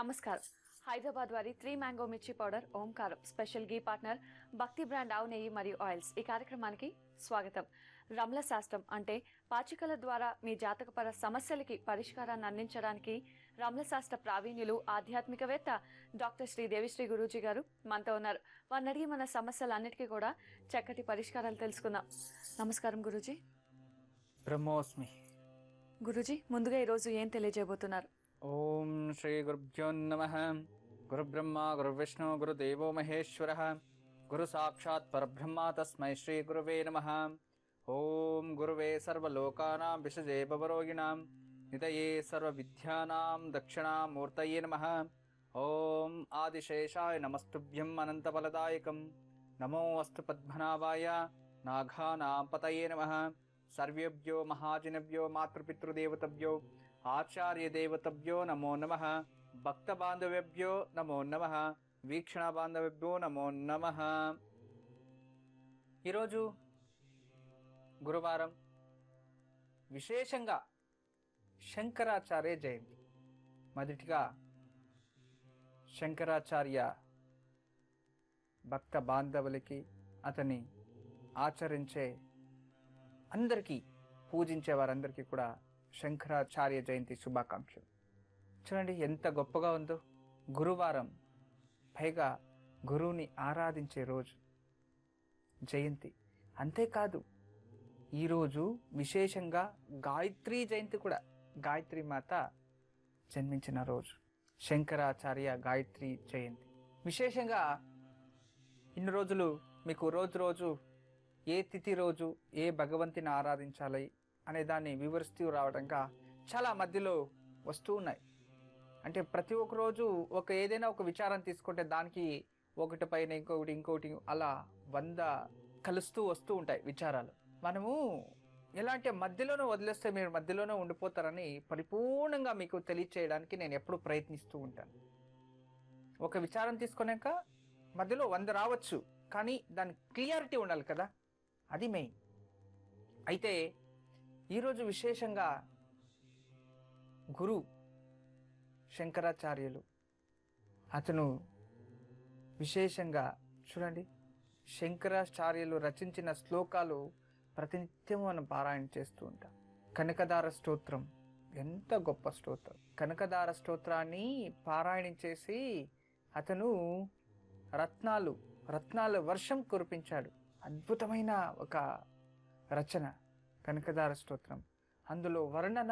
నమస్కారం. హైదరాబాద్ వారి 3 మ్యాంగో మిర్చి పౌడర్ ఓంకారం స్పెషల్ గీ పార్ట్నర్ భక్తి బ్రాండ్ ఆవు నెయ్యి మరియు ఆయిల్స్ ఈ కార్యక్రమానికి స్వాగతం. రమల శాస్త్రం అంటే పాచికల ద్వారా మీ జాతకపర సమస్యలకి పరిష్కారాన్ని అందించడానికి రమల శాస్త్ర ప్రావీణ్యులు ఆధ్యాత్మికవేత్త డాక్టర్ శ్రీ దేవిశ్రీ గురూజీ గారు మనతో ఉన్నారు. వారిని అడిగి మన సమస్యలన్నిటికీ కూడా చక్కటి పరిష్కారాలు తెలుసుకుందాం. నమస్కారం గురూజీ. బ్రహ్మోస్మి. గురూజీ, ముందుగా ఈరోజు ఏం తెలియజేయబోతున్నారు? ఓం శ్రీ గురుభ్యో నమః. గురు బ్రహ్మ గురు విష్ణు గురుదేవో మహేశ్వరః. గురు సాక్షాత్ పరబ్రహ్మ తస్మై శ్రీ గురువే నమః. ఓం గురువే సర్వలోకానాం విషజే భవరోగిణాం నితయే సర్వవిద్యానాం దక్షిణామూర్తయే నమః. ఓం ఆదిశేషాయ నమస్తుభ్యం అనంతఫలదాయకం. నమో అస్తు పద్మనాభాయ నాఘానాం పతయే నమః. సర్వేభ్యో మహాజనేభ్యో మాతృపితృదేవతభ్యో ఆచార్య దేవతభ్యో నమో నమః. భక్త బాంధవేభ్యో నమో నమః. వీక్షణ బాంధవేభ్యో నమో నమః. ఈరోజు గురువారం, విశేషంగా శంకరాచార్య జయంతి. మొదటిగా శంకరాచార్య భక్త బాంధవులకి, అతన్ని ఆచరించే అందరికీ, పూజించే వారందరికీ కూడా శంకరాచార్య జయంతి శుభాకాంక్షలు. చూడండి ఎంత గొప్పగా ఉందో. గురువారం, పైగా గురువుని ఆరాధించే రోజు జయంతి. అంతేకాదు ఈరోజు విశేషంగా గాయత్రీ జయంతి కూడా. గాయత్రి మాత జన్మించిన రోజు శంకరాచార్య గాయత్రి జయంతి. విశేషంగా ఇన్ని రోజులు మీకు రోజు ఏ తిథి రోజు ఏ భగవంతుని ఆరాధించాలి అనే దాన్ని వివరిస్తూ రావడంగా చాలా మధ్యలో వస్తూ ఉన్నాయి. అంటే ప్రతి ఒక్క రోజు ఏదైనా ఒక విచారం తీసుకుంటే దానికి ఒకటి పైన ఇంకొకటి అలా 100 కలుస్తూ వస్తూ ఉంటాయి విచారాలు. మనము ఎలా అంటే మధ్యలోనే వదిలేస్తే మీరు మధ్యలోనే ఉండిపోతారని పరిపూర్ణంగా మీకు తెలియచేయడానికి నేను ఎప్పుడు ప్రయత్నిస్తూ ఉంటాను. ఒక విచారం తీసుకున్నాక మధ్యలో 100 రావచ్చు, కానీ దాని క్లియారిటీ ఉండాలి కదా, అది మెయిన్. అయితే ఈరోజు విశేషంగా గురు శంకరాచార్యులు, అతను విశేషంగా చూడండి, శంకరాచార్యులు రచించిన శ్లోకాలు ప్రతినిత్యం మనం పారాయణ చేస్తూ ఉంటాం. కనకదార స్తోత్రం ఎంత గొప్ప స్తోత్రం. కనకదార స్తోత్రాన్ని పారాయణం చేసి అతను రత్నాలు వర్షం కురిపించాడు. అద్భుతమైన ఒక రచన కనకదార స్తోత్రం. అందులో వర్ణన,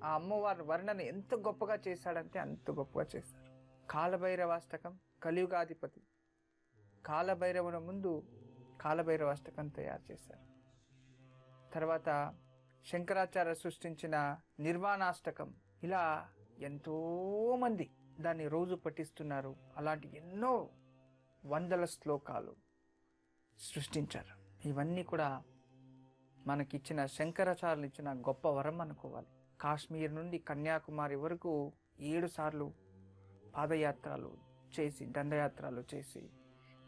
ఆ అమ్మవారి వర్ణన ఎంత గొప్పగా చేశాడంటే అంత గొప్పగా చేశారు. కాలభైరవాష్టకం, కలియుగాధిపతి కాలభైరవుని ముందు కాలభైరవాష్టకం తయారు చేశారు. తర్వాత శంకరాచార్య సృష్టించిన నిర్వాణాష్టకం. ఇలా ఎంతోమంది దాన్ని రోజు పఠిస్తున్నారు. అలాంటి ఎన్నో 100 శ్లోకాలు సృష్టించారు. ఇవన్నీ కూడా మనకిచ్చిన శంకరాచార్యులు ఇచ్చిన గొప్ప వరం అనుకోవాలి. కాశ్మీర్ నుండి కన్యాకుమారి వరకు 7 సార్లు పాదయాత్రలు చేసి, దండయాత్రలు చేసి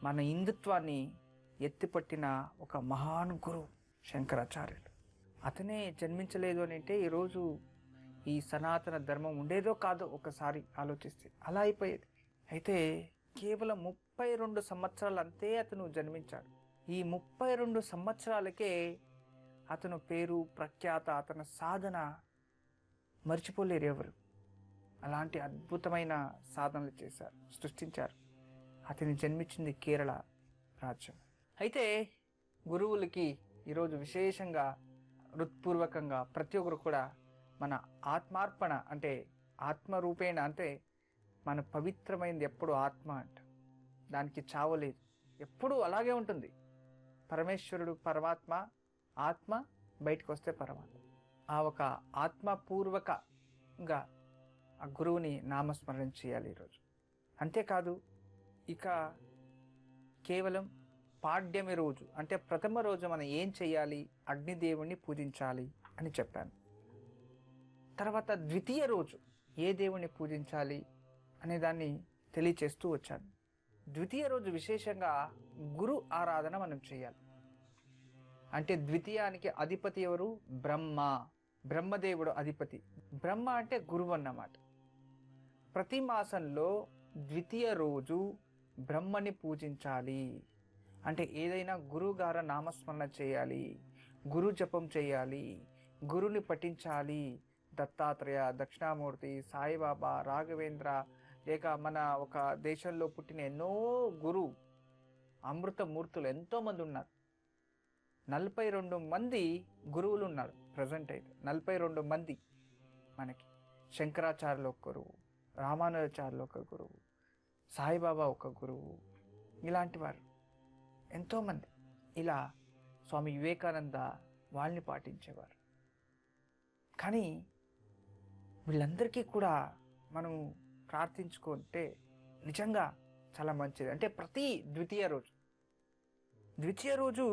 మన హిందుత్వాన్ని ఎత్తిపట్టిన ఒక మహాన్ గురువు శంకరాచార్యులు. అతనే జన్మించలేదు అని అంటే ఈరోజు ఈ సనాతన ధర్మం ఉండేదో కాదో ఒకసారి ఆలోచిస్తే అలా అయిపోయేది. అయితే కేవలం 32 సంవత్సరాలు అంతే అతను జన్మించాడు. ఈ 32 సంవత్సరాలకే అతను పేరు ప్రఖ్యాత, అతని సాధన మర్చిపోలేరు ఎవరు. అలాంటి అద్భుతమైన సాధనలు చేశారు, సృష్టించారు. అతని జన్మించింది కేరళ రాజ్యం. అయితే గురువులకి ఈరోజు విశేషంగా హృత్పూర్వకంగా ప్రతి ఒక్కరు కూడా మన ఆత్మార్పణ, అంటే ఆత్మరూపేణ, అంటే మన పవిత్రమైనది ఎప్పుడు ఆత్మ అంట. దానికి చావలేదు, ఎప్పుడూ అలాగే ఉంటుంది. పరమేశ్వరుడు పరమాత్మ, ఆత్మ బయటకు వస్తే పరమాత్మ. ఆ ఒక ఆత్మపూర్వకంగా ఆ గురువుని నామస్మరణ చేయాలి ఈరోజు. అంతేకాదు ఇక కేవలం పాడ్యమి రోజు, అంటే ప్రథమ రోజు మనం ఏం చేయాలి, అగ్నిదేవుణ్ణి పూజించాలి అని చెప్పాను. తర్వాత ద్వితీయ రోజు ఏ దేవుణ్ణి పూజించాలి అనే దాన్ని తెలియచేస్తూ వచ్చాను. ద్వితీయ రోజు విశేషంగా గురు ఆరాధన మనం చేయాలి. అంటే ద్వితీయానికి అధిపతి ఎవరు? బ్రహ్మదేవుడు అధిపతి. బ్రహ్మ అంటే గురువు అన్నమాట. ప్రతి మాసంలో ద్వితీయ రోజు బ్రహ్మని పూజించాలి. అంటే ఏదైనా గురువుగారి నామస్మరణ చేయాలి, గురు జపం చేయాలి, గురుని పఠించాలి. దత్తాత్రేయ, దక్షిణామూర్తి, సాయిబాబా, రాఘవేంద్ర, లేక మన ఒక దేశంలో పుట్టిన ఎన్నో గురు అమృతమూర్తులు ఎంతోమంది ఉన్నారు. 42 మంది గురువులు ఉన్నారు ప్రజెంట్ అయితే. 42 మంది మనకి. శంకరాచార్యులు ఒక గురువు, రామానుజాచార్యులు ఒక గురువు, సాయిబాబా ఒక గురువు, ఇలాంటి వారు ఎంతోమంది. ఇలా స్వామి వివేకానంద వాళ్ళని పాటించేవారు. కానీ వీళ్ళందరికీ కూడా మనం ప్రార్థించుకుంటే నిజంగా చాలా మంచిది. అంటే ప్రతి ద్వితీయ రోజు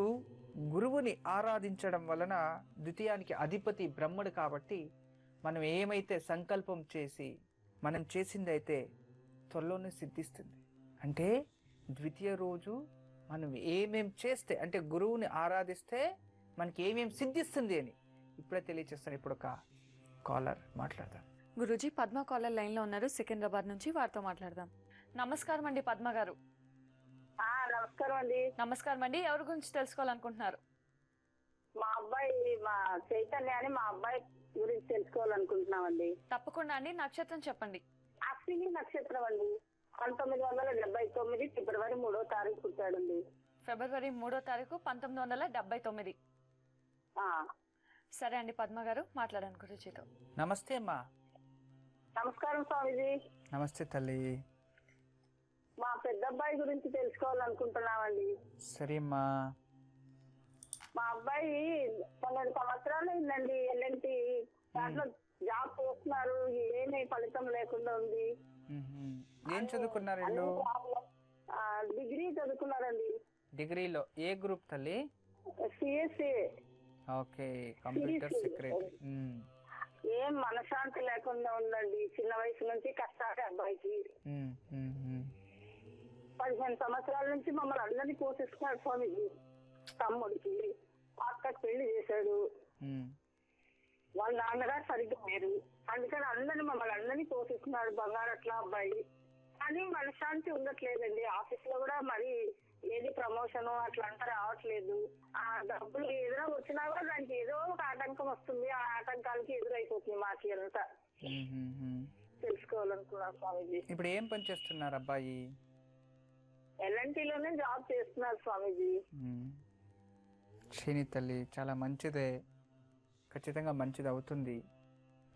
గురువుని ఆరాధించడం వలన, ద్వితీయానికి అధిపతి బ్రహ్మడు కాబట్టి మనం ఏమైతే సంకల్పం చేసి మనం చేసిందైతే త్వరలోనే సిద్ధిస్తుంది. అంటే ద్వితీయ రోజు మనం ఏమేం చేస్తే, అంటే గురువుని ఆరాధిస్తే మనకి ఏమేం సిద్ధిస్తుంది అని ఇప్పుడే తెలియచేస్తాను. ఇప్పుడు ఒక కాలర్ మాట్లాడదాం. గురూజీ, పద్మ కాలర్ లైన్ లో ఉన్నారు, సికింద్రాబాద్ నుంచి. వారితో మాట్లాడదాం. నమస్కారం అండి పద్మ గారు. నమస్కారం అండి. నమస్కారం అండి. ఎవరి గురించి తెలుసుకోవాలనుకుంటున్నారు? మా చైతన్య అని మా అబ్బాయి గురించి తెలుసుకోవాలనుకుంటున్నామండి. తప్పకుండా అండి. నక్షత్రం చెప్పండి. అశ్విని నక్షత్రం అండి. 1979 ఫిబ్రవరి 3వ తారీఖు పుట్టాడండి. ఫిబ్రవరి 3వ తారీఖు 1979. సరే అండి పద్మ గారు, మాట్లాడండి గురూజీతో. నమస్తే అమ్మా. నమస్కారం స్వామిజీ. నమస్తే తల్లి. మా పెద్ద అబ్బాయి గురించి తెలుసుకోవాలనుకుంటున్నామండి. సరే అమ్మా. మా అబ్బాయి 12 సంవత్సరాలు అయిందండి. ఎల్ఎన్టీ దాంట్లో జాబ్ చేస్తున్నారు, ఏమీ ఫలితం లేకుండా ఉంది. ఏం చదువుకున్నారు? డిగ్రీ చదువుకున్నారండి. డిగ్రీలో ఏ గ్రూప్ తల్లి? సిఎస్సి. Okay, computer secretary. ఏం మనశ్శాంతి లేకుండా ఉందండి. చిన్న వయసు నుంచి కష్టాలే అబ్బాయికి. 15 సంవత్సరాల నుంచి మమ్మల్ని అందరినీ పోషిస్తున్నాడు స్వామిజీ. తమ్ముడికి అక్కకి పెళ్లి చేశాడు. వాళ్ళ నాన్నగారు సరిగ్గా లేరు, అందుకని మమ్మల్ని అందరినీ పోషిస్తున్నాడు. బంగారు అట్లా అబ్బాయి. కానీ మనశ్శాంతి ఉండట్లేదండి. ఆఫీస్ లో కూడా మరి ఏది ప్రమోషన్ అట్లా అంతా రావట్లేదు. ఆ డబ్బులు ఏదైనా వచ్చినా కూడా దానికి ఏదో ఒక ఆటంకం వస్తుంది. ఆ ఆటంకాలకి ఎదురైపోతుంది మాకి అంతా. తెలుసుకోవాలనుకున్నా స్వామిజీ. ఇప్పుడు ఏం పని చేస్తున్నారు అబ్బాయి? ఎల్ఎన్టీలోనే జాబ్ చేస్తున్నారు స్వామిజీ. శ్రీని తల్లి, చాలా మంచిదే, ఖచ్చితంగా మంచిది అవుతుంది,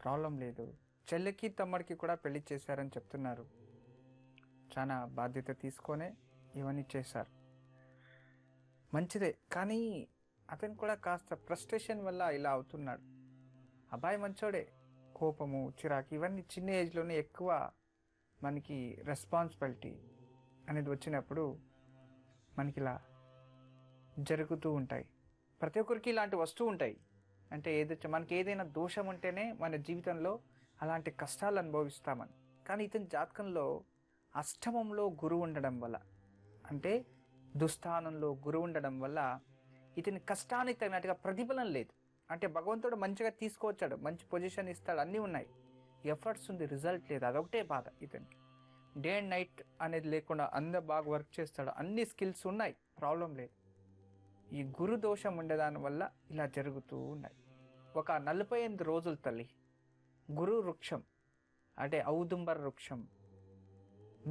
ప్రాబ్లం లేదు. చెల్లికి తమ్ముడికి కూడా పెళ్లి చేశారని చెప్తున్నారు. చాలా బాధ్యత తీసుకొనే ఇవన్నీ చేశారు, మంచిదే. కానీ అతను కూడా కాస్త ఫ్రస్ట్రేషన్ వల్ల ఇలా అవుతున్నాడు. అబ్బాయి మంచోడే, కోపము, చిరాకు ఇవన్నీ చిన్న ఏజ్లోనే ఎక్కువ మనకి రెస్పాన్సిబిలిటీ అనేది వచ్చినప్పుడు మనకి ఇలా జరుగుతూ ఉంటాయి. ప్రతి ఒక్కరికి ఇలాంటి వస్తూ ఉంటాయి. అంటే మనకి ఏదైనా దోషం ఉంటేనే మన జీవితంలో అలాంటి కష్టాలు అనుభవిస్తామని. కానీ ఇతని జాతకంలో అష్టమంలో గురువు ఉండడం వల్ల, అంటే దుస్థానంలో గురువు ఉండడం వల్ల ఇతని కష్టానికి తగినట్టుగా ప్రతిఫలం లేదు. అంటే భగవంతుడు మంచిగా తీసుకొచ్చాడు, మంచి పొజిషన్ ఇస్తాడు, అన్నీ ఉన్నాయి, ఎఫర్ట్స్ ఉంది, రిజల్ట్ లేదు. అదొకటే బాధ ఇతనికి. డే అండ్ నైట్ అనేది లేకుండా అందరూ బాగా వర్క్ చేస్తాడు, అన్ని స్కిల్స్ ఉన్నాయి, ప్రాబ్లం లేదు. ఈ గురు దోషం ఉండేదాని వల్ల ఇలా జరుగుతూ ఉన్నాయి. ఒక 48 రోజులు తల్లి గురు వృక్షం, అంటే ఔదుంబర వృక్షం,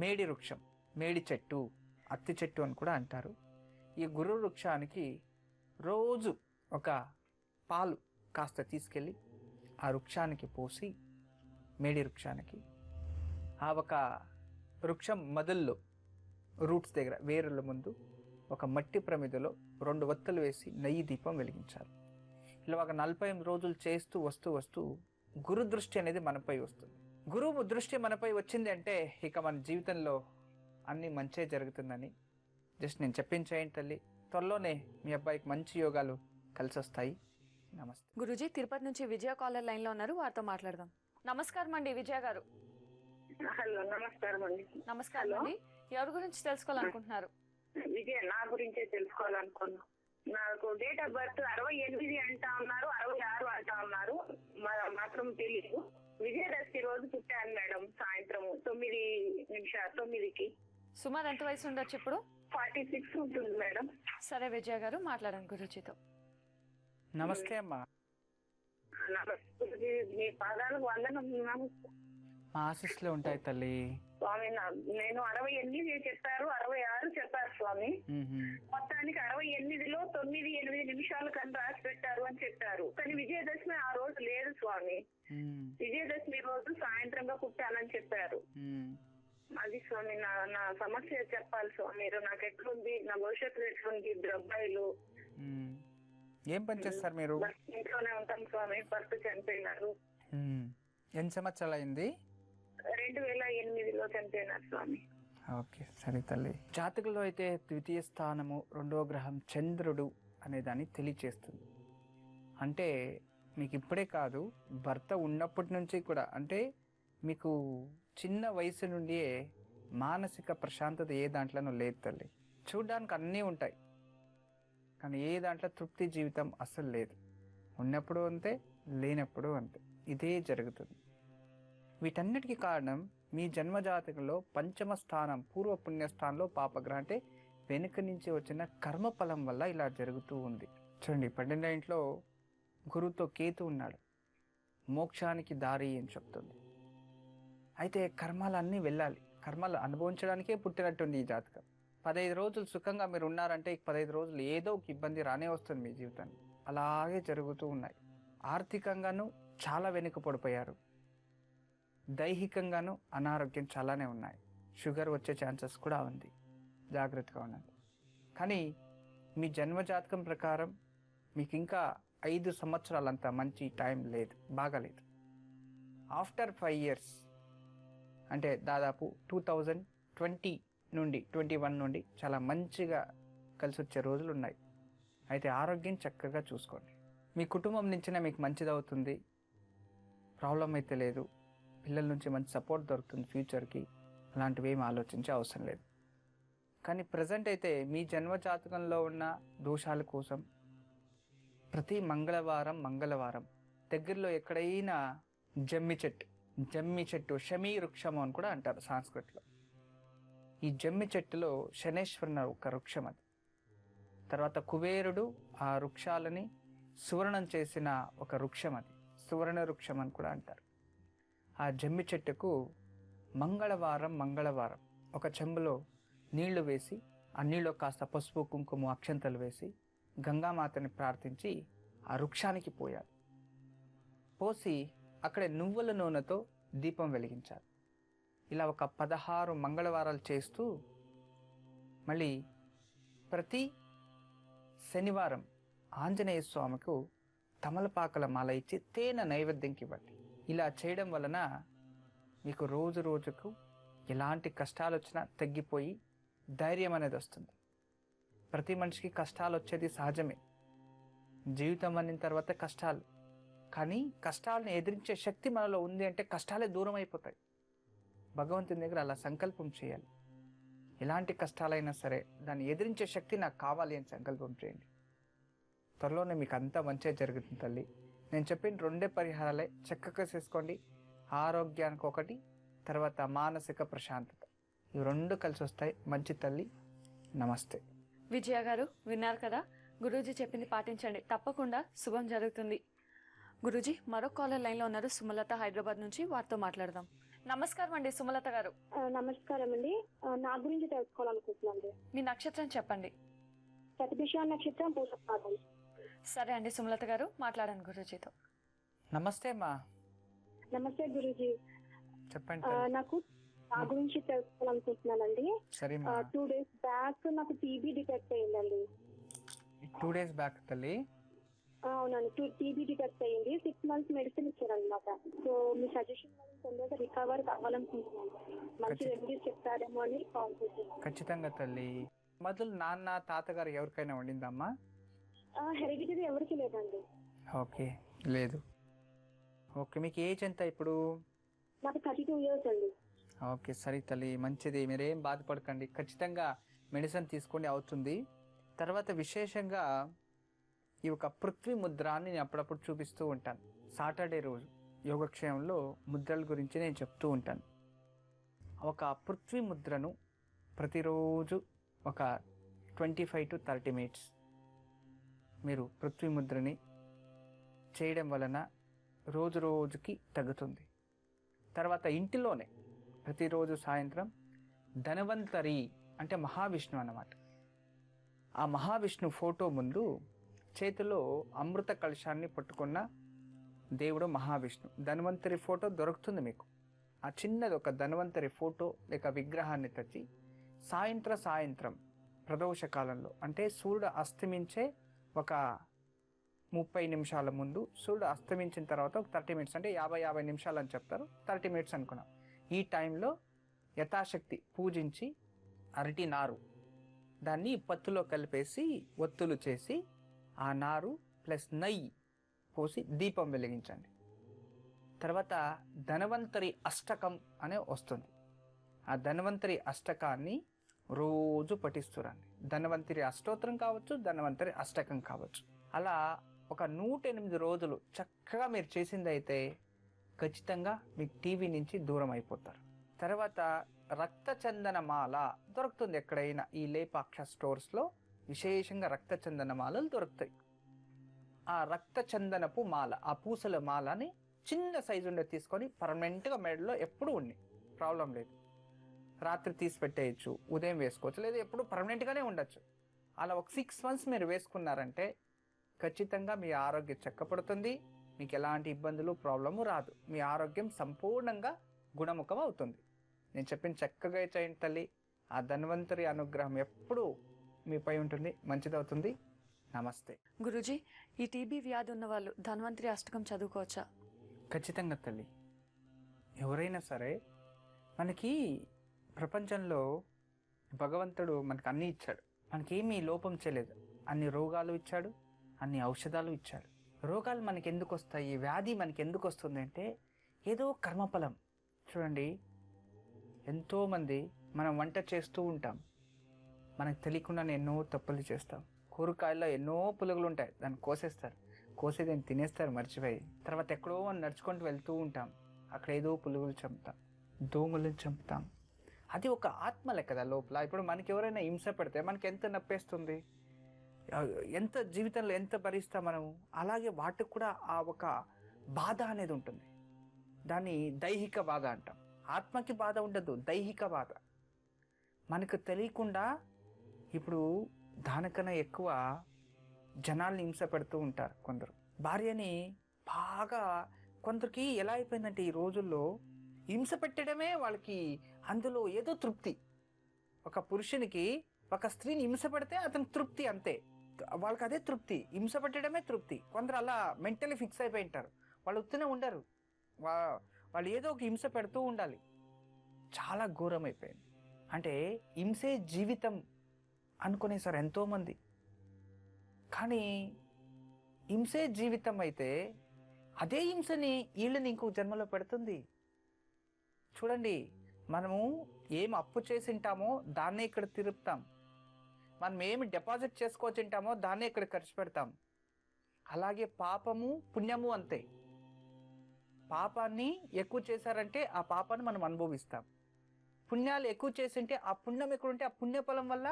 మేడి వృక్షం, మేడి చెట్టు, అత్తి చెట్టు అని కూడా అంటారు. ఈ గురు వృక్షానికి రోజు ఒక పాలు కాస్త తీసుకెళ్ళి ఆ వృక్షానికి పోసి, మేడి వృక్షానికి ఆ ఒక వృక్షం మొదల్లో రూట్స్ దగ్గర వేరుల ముందు ఒక మట్టి ప్రమిదలో 2 వత్తులు వేసి నెయ్యి దీపం వెలిగించాలి. ఇలా ఒక 48 రోజులు చేస్తూ వస్తూ గురు దృష్టి అనేది మనపై వస్తుంది. గురువు దృష్టి మనపై వచ్చింది అంటే ఇక మన జీవితంలో అన్నీ మంచే జరుగుతుందని జస్ట్ నేను చెప్పించేయండి తల్లి. త్వరలోనే మీ అబ్బాయికి మంచి యోగాలు కలిసి వస్తాయి. నమస్తే. గురూజీ, తిరుపతి నుంచి విజయ కాలర్ లైన్ లో ఉన్నారు, వారితో మాట్లాడదాం. నమస్కారం అండి విజయ గారు. హలో, నమస్కారం అండి. నమస్కారం అండి. ఎవరి గురించి తెలుసుకోవాలనుకుంటున్నారు? విజయ, నా గురించే తెలుసుకోవాలనుకున్నా. నాకు డేట్ ఆఫ్ బర్త్ 68 అంటా ఉన్నారు, 66 అంటా ఉన్నారు, మాత్రం తెలియదు. విజయదశమి రోజు పుట్టాను మేడం, సాయంత్రం 9:09కి. సుమారు ఎంత వయసు ఉండొచ్చు ఇప్పుడు? 46 ఉంటుంది మేడం. సరే విజయ గారు, మాట్లాడండి గురూజీతో. నమస్తే అమ్మా. నమస్తే, మీ పాదాలకు వందనం. నమస్తే మా ఆశీస్సులు ఉంటాయి తల్లి. స్వామి. నేను 68 చెప్పారు, 66 చెప్పారు స్వామి. మొత్తానికి 68లో 9-8 నిమిషాలు కన్నా రాసి పెట్టారు అని చెప్పారు. కానీ విజయదశమి ఆ రోజు లేదు స్వామి. విజయదశమి రోజు సాయంత్రంగా పుట్టానని చెప్పారు. అది స్వామి, నా సమస్య చెప్పాలి స్వామి మీరు. నాకు ఎట్లుంది, నా భవిష్యత్తు ఎట్లుంది? ఇద్దరు అబ్బాయిలు. ఏం పని చేస్తారు మీరు? ఇంట్లోనే ఉంటాం స్వామి. భర్త చనిపోయినారు. ఎన్ని సంవత్సరాలు అయింది? 2008లో చనిపోయినారు స్వామి. ఓకే, సరే తల్లి. జాతకుల్లో అయితే ద్వితీయ స్థానము, 2వ గ్రహం చంద్రుడు అనే దాన్ని తెలియచేస్తుంది. అంటే మీకు ఇప్పుడే కాదు, భర్త ఉన్నప్పటి నుంచి కూడా, అంటే మీకు చిన్న వయసు నుండియే మానసిక ప్రశాంతత ఏ దాంట్లోనూ లేదు తల్లి. చూడ్డానికి అన్నీ ఉంటాయి, కానీ ఏ దాంట్లో తృప్తి జీవితం అస్సలు లేదు. ఉన్నప్పుడు అంతే, లేనప్పుడు అంతే. ఇదే జరుగుతుంది. వీటన్నిటికీ కారణం మీ జన్మజాతకంలో పంచమ స్థానం, పూర్వ పుణ్యస్థానంలో పాపగ్రహం, అంటే వెనుక నుంచి వచ్చిన కర్మఫలం వల్ల ఇలా జరుగుతూ ఉంది. చూడండి, 12వ ఇంట్లో గురువుతో కేతు ఉన్నాడు. మోక్షానికి దారి అని చెప్తుంది. అయితే కర్మలన్నీ వెళ్ళాలి, కర్మలు అనుభవించడానికే పుట్టినట్టుంది ఈ జాతకం. 15 రోజులు సుఖంగా మీరు ఉన్నారంటే 15 రోజులు ఏదో ఒక ఇబ్బంది రానే వస్తుంది మీ జీవితాన్ని. అలాగే జరుగుతూ ఉన్నాయి. ఆర్థికంగాను చాలా వెనుక పడిపోయారు, దైహికంగాను అనారోగ్యం చాలానే ఉన్నాయి. షుగర్ వచ్చే ఛాన్సెస్ కూడా ఉంది, జాగ్రత్తగా ఉండండి. కానీ మీ జన్మజాతకం ప్రకారం మీకు ఇంకా 5 సంవత్సరాలంతా మంచి టైం లేదు, బాగాలేదు. ఆఫ్టర్ 5 years, అంటే దాదాపు 2020 నుండి 21 నుండి చాలా మంచిగా కలిసి వచ్చే రోజులు ఉన్నాయి. అయితే ఆరోగ్యం చక్కగా చూసుకోండి. మీ కుటుంబం నుంచినే మీకు మంచిదవుతుంది, ప్రాబ్లం అయితే లేదు. పిల్లల నుంచి మంచి సపోర్ట్ దొరుకుతుంది ఫ్యూచర్కి. అలాంటివి ఏమి ఆలోచించే అవసరం లేదు. కానీ ప్రజెంట్ అయితే మీ జన్మజాతకంలో ఉన్న దోషాల కోసం ప్రతి మంగళవారం దగ్గరలో ఎక్కడైనా జమ్మి చెట్టు షమీ వృక్షము అని కూడా అంటారు సంస్కృతిలో. ఈ జమ్మి చెట్టులో శనేశ్వరుని ఒక వృక్షం అది. తర్వాత కుబేరుడు ఆ వృక్షాలని సువర్ణం చేసిన ఒక వృక్షం అది, సువర్ణ వృక్షం అని కూడా అంటారు. ఆ జమ్మి చెట్టుకు మంగళవారం ఒక చెంబులో నీళ్లు వేసి, ఆ నీళ్ళు కాస్త పసుపు కుంకుమ అక్షంతలు వేసి గంగామాతని ప్రార్థించి ఆ వృక్షానికి పోయాలి. పోసి అక్కడే నువ్వుల నూనెతో దీపం వెలిగించాలి. ఇలా ఒక 16 మంగళవారాలు చేస్తూ మళ్ళీ ప్రతి శనివారం ఆంజనేయ స్వామికు తమలపాకల మాల ఇచ్చి తేనె నైవేద్యంకి ఇవ్వండి. ఇలా చేయడం వలన మీకు రోజు రోజుకు ఎలాంటి కష్టాలు వచ్చినా తగ్గిపోయి ధైర్యం అనేది వస్తుంది. ప్రతి మనిషికి కష్టాలు వచ్చేది సహజమే, జీవితం అన్న తర్వాత కష్టాలు. కానీ కష్టాలను ఎదిరించే శక్తి మనలో ఉంది అంటే కష్టాలే దూరం అయిపోతాయి. భగవంతుని దగ్గర అలా సంకల్పం చేయాలి. ఎలాంటి కష్టాలైనా సరే దాన్ని ఎదిరించే శక్తి నాకు కావాలి అని సంకల్పం చేయండి. త్వరలోనే మీకు అంతా మంచిగా జరుగుతుంది తల్లి. నేను చెప్పిన 2 పరిహారాలే చక్కగా చేసుకోండి. ఆరోగ్యానికి ఒకటి, తర్వాత మానసిక ప్రశాంతత, ఇవి 2 కలిసి వస్తాయి. మంచి తల్లి. నమస్తే. విజయ గారు విన్నారు కదా, గురూజీ చెప్పింది పాటించండి, తప్పకుండా శుభం జరుగుతుంది. గురూజీ, మరో కాలర్ లైన్ లో ఉన్నారు, సుమలత హైదరాబాద్ నుంచి. వారితో మాట్లాడదాం. నమస్కారం అండి సుమలత గారు. నమస్కారం అండి. నా గురించి తెలుసుకోవాలనుకుంటున్నాను. మీ నక్షత్రం చెప్పండి. శతభిష నక్షత్రం, పూర్వపాదం. సరే అండి సుమలత గారు, మాట్లాడండి గురూజీతో. నమస్తే అమ్మా. నమస్తే గురూజీ, చెప్పండి. నాకు నా గురించి తెలుసుకోవాలనుకుంటున్నానండి. సరే. 2 days బ్యాక్ నాకు టీబీ డిటెక్ట్ అయ్యిందండి. 2 days బ్యాక్ తల్లి? అవునండి, టీబీ డిటెక్ట్ అయ్యింది. 6 months మెడిసిన్ ఇచ్చారనమాట. సో మీ సజెషన్ తొందరగా రికవర్ కావాలనుకుంటున్నాను. మంచి రెమెడీస్ చెప్తారేమో అని కాల్ చేశాను. ఖచ్చితంగా తల్లి. మొదలు నాన్న తాతగారు ఎవరికైనా ఉండిందమ్మా? హెరిడిటరీ ఎవరికి లేదండి. ఓకే, లేదు. ఓకే, మీకు ఏజ్ ఎంత ఇప్పుడు? నాకు 32 years అండి. ఓకే, సరే తల్లి, మంచిది. మీరేం బాధపడకండి, ఖచ్చితంగా మెడిసిన్ తీసుకోండి, అవుతుంది. తర్వాత విశేషంగా ఈ ఒక పృథ్వీ ముద్రాన్ని నేను అప్పుడప్పుడు చూపిస్తూ ఉంటాను. సాటర్డే రోజు యోగక్షేమంలో ముద్రల గురించి నేను చెప్తూ ఉంటాను. ఒక పృథ్వీ ముద్రను ప్రతిరోజు ఒక 25 to 30 మినిట్స్ మీరు పృథ్వీ ముద్రని చేయడం వలన రోజు రోజుకి తగ్గుతుంది. తర్వాత ఇంటిలోనే ప్రతిరోజు సాయంత్రం ధన్వంతరి అంటే మహావిష్ణు అన్నమాట, ఆ మహావిష్ణు ఫోటో ముందు చేతిలో అమృత కలశాన్ని పట్టుకున్న దేవుడు మహావిష్ణు. ధన్వంతరి ఫోటో దొరుకుతుంది మీకు. ఆ చిన్నది ఒక ధన్వంతరి ఫోటో లేక విగ్రహాన్ని తెచ్చి సాయంత్రం ప్రదోష కాలంలో అంటే సూర్యుడు అస్తమించే ఒక 30 నిమిషాల ముందు, సూర్యుడు అస్తమించిన తర్వాత ఒక 30 మినిట్స్ అంటే 50 నిమిషాలు అని చెప్తారు, 30 మినిట్స్ అనుకున్నాం. ఈ టైంలో యథాశక్తి పూజించి అరటి నారు దాన్ని పత్తులో కలిపేసి ఒత్తులు చేసి ఆ నారు ప్లస్ నెయ్యి పోసి దీపం వెలిగించండి. తర్వాత ధన్వంతరి అష్టకం అనే వస్తుంది. ఆ ధన్వంతరి అష్టకాన్ని రోజు పఠిస్తురండి. ధన్వంతరి అష్టోత్తరం కావచ్చు, ధన్వంతరి అష్టకం కావచ్చు. అలా ఒక 108 రోజులు చక్కగా మీరు చేసిందైతే ఖచ్చితంగా మీకు టీవీ నుంచి దూరం అయిపోతారు. తర్వాత రక్త చందన మాల దొరుకుతుంది ఎక్కడైనా, ఈ లేపాక్ష స్టోర్స్లో విశేషంగా రక్త చందన మాలలు దొరుకుతాయి. ఆ రక్త చందనపు మాల, ఆ పూసల మాలని చిన్న సైజు ఉండే తీసుకొని పర్మనెంట్గా మెడలో ఎప్పుడు ఉండి ప్రాబ్లం లేదు. రాత్రి తీసి పెట్టేయచ్చు, ఉదయం వేసుకోవచ్చు, లేదా ఎప్పుడు పర్మనెంట్గానే ఉండొచ్చు. అలా ఒక 6 months మీరు వేసుకున్నారంటే ఖచ్చితంగా మీ ఆరోగ్యం చక్కపడుతుంది. మీకు ఎలాంటి ఇబ్బందులు ప్రాబ్లము రాదు. మీ ఆరోగ్యం సంపూర్ణంగా గుణముఖం అవుతుంది. నేను చెప్పిన చక్కగా చేయండి తల్లి. ఆ ధన్వంతరి అనుగ్రహం ఎప్పుడూ మీపై ఉంటుంది, మంచిదవుతుంది. నమస్తే. గురూజీ, ఈ టీబీ వ్యాధి ఉన్న వాళ్ళు ధన్వంతరి అష్టకం చదువుకోవచ్చా? ఖచ్చితంగా తల్లి. ఎవరైనా సరే, మనకి ప్రపంచంలో భగవంతుడు మనకు అన్నీ ఇచ్చాడు, మనకేమీ లోపం చేయలేదు. అన్ని రోగాలు ఇచ్చాడు, అన్ని ఔషధాలు ఇచ్చాడు. రోగాలు మనకి ఎందుకు వస్తాయి, వ్యాధి మనకి ఎందుకు వస్తుంది అంటే ఏదో కర్మఫలం. చూడండి, ఎంతోమంది మనం వంట చేస్తూ ఉంటాం, మనకు తెలియకుండానే ఎన్నో తప్పులు చేస్తాం. కూరగాయల్లో ఎన్నో పులుగులు ఉంటాయి, దాన్ని కోసేస్తారు, కోసి దాన్ని తినేస్తారు మర్చిపోయి. తర్వాత ఎక్కడో మనం నడుచుకుంటూ వెళ్తూ ఉంటాం, అక్కడ ఏదో పులుగులు చంపుతాం, దోమలను చంపుతాం. అది ఒక ఆత్మలే కదా లోపల. ఇప్పుడు మనకి ఎవరైనా హింస పెడితే మనకి ఎంత నొప్పేస్తుంది, ఎంత జీవితంలో ఎంత భరిస్తాం మనము. అలాగే వాటికి కూడా ఆ ఒక బాధ అనేది ఉంటుంది. దాన్ని దైహిక బాధ అంటాం. ఆత్మకి బాధ ఉండదు, దైహిక బాధ. మనకు తెలియకుండా ఇప్పుడు దానికన్నా ఎక్కువ జనాల్ని హింస పెడుతూ ఉంటారు కొందరు. భార్యని బాగా కొందరికి ఎలా అయిపోయిందంటే ఈ రోజుల్లో హింస పెట్టడమే వాళ్ళకి, అందులో ఏదో తృప్తి. ఒక పురుషునికి ఒక స్త్రీని హింస పెడితే అతని తృప్తి, అంతే. వాళ్ళకి అదే తృప్తి, హింస పెట్టడమే తృప్తి. కొందరు అలా మెంటలీ ఫిక్స్ అయిపోయి ఉంటారు. వాళ్ళు ఉత్తనే ఉండరు, వాళ్ళు ఏదో ఒక హింస పెడుతూ ఉండాలి. చాలా ఘోరం అయిపోయింది. అంటే హింసే జీవితం అనుకునేసారు ఎంతోమంది. కానీ హింసే జీవితం అయితే అదే హింసని వీళ్ళని ఇంకో జన్మలో పెడుతుంది. చూడండి, మనము ఏం అప్పు చేసింటామో దాన్నే ఇక్కడ తిరుపుతాం, మనం ఏమి డిపాజిట్ చేసుకోవచ్చుంటామో దాన్నే ఇక్కడ ఖర్చు పెడతాం. అలాగే పాపము పుణ్యము అంతే. పాపాన్ని ఎక్కువ చేశారంటే ఆ పాపాన్ని మనం అనుభవిస్తాం. పుణ్యాలు ఎక్కువ చేసింటే ఆ పుణ్యం ఎక్కడుంటే ఆ పుణ్యఫలం వల్ల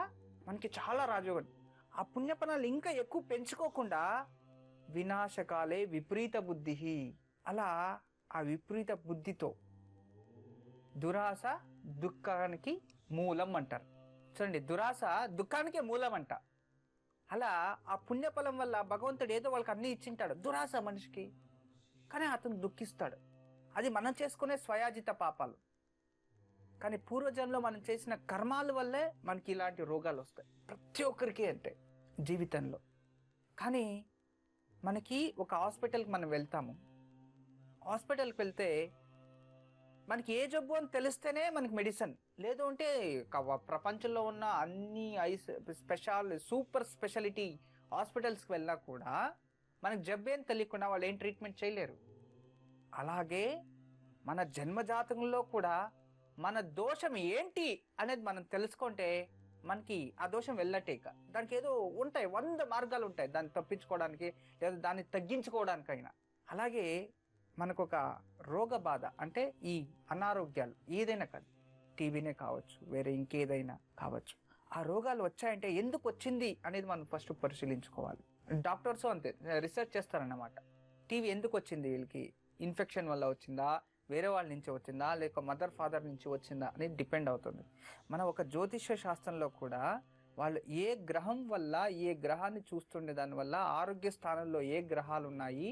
మనకి చాలా రాజయోగం. ఆ పుణ్యఫలాలు ఇంకా ఎక్కువ పెంచుకోకుండా వినాశకాలే విపరీత బుద్ధి, అలా ఆ విపరీత బుద్ధితో దురాశ దుఃఖానికి మూలం అంటారు. చూడండి, దురాశ దుఃఖానికే మూలం అంట. అలా ఆ పుణ్యఫలం వల్ల భగవంతుడు ఏదో వాళ్ళకి అన్నీ ఇచ్చింటాడు, దురాశ మనిషికి, కానీ అతను దుఃఖిస్తాడు. అది మనం చేసుకునే స్వయాజిత పాపాలు. కానీ పూర్వజన్మలో మనం చేసిన కర్మాల వల్లే మనకి ఇలాంటి రోగాలు వస్తాయి, ప్రతి ఒక్కరికి అంటే జీవితంలో. కానీ మనకి ఒక హాస్పిటల్కి మనం వెళ్తాము, హాస్పిటల్కి వెళ్తే మనకి ఏ జబ్బు అని తెలిస్తేనే మనకి మెడిసిన్, లేదు అంటే ప్రపంచంలో ఉన్న అన్ని సూపర్ స్పెషాలిటీ హాస్పిటల్స్కి వెళ్ళినా కూడా మనకు జబ్బేం తెలియకుండా వాళ్ళు ఏం ట్రీట్మెంట్ చేయలేరు. అలాగే మన జన్మజాతకంలో కూడా మన దోషం ఏంటి అనేది మనం తెలుసుకుంటే మనకి ఆ దోషం వెళ్ళట్టే. ఇక దానికి ఏదో ఉంటాయి, 100 మార్గాలు ఉంటాయి దాన్ని తప్పించుకోవడానికి, లేదా దాన్ని తగ్గించుకోవడానికైనా. అలాగే మనకు ఒక రోగ బాధ అంటే ఈ అనారోగ్యాలు ఏదైనా కాదు, టీబీనే కావచ్చు, వేరే ఇంకేదైనా కావచ్చు, ఆ రోగాలు వచ్చాయంటే ఎందుకు వచ్చింది అనేది మనం ఫస్ట్ పరిశీలించుకోవాలి. డాక్టర్స్ అంతే రీసెర్చ్ చేస్తారన్నమాట. టీబీ ఎందుకు వచ్చింది, వీళ్ళకి ఇన్ఫెక్షన్ వల్ల వచ్చిందా, వేరే వాళ్ళ నుంచి వచ్చిందా, లేక మదర్ ఫాదర్ నుంచి వచ్చిందా అనేది డిపెండ్ అవుతుంది. మన ఒక జ్యోతిష్య శాస్త్రంలో కూడా వాళ్ళు ఏ గ్రహం వల్ల, ఏ గ్రహాన్ని చూస్తుండే దానివల్ల, ఆరోగ్య స్థానంలో ఏ గ్రహాలు ఉన్నాయి,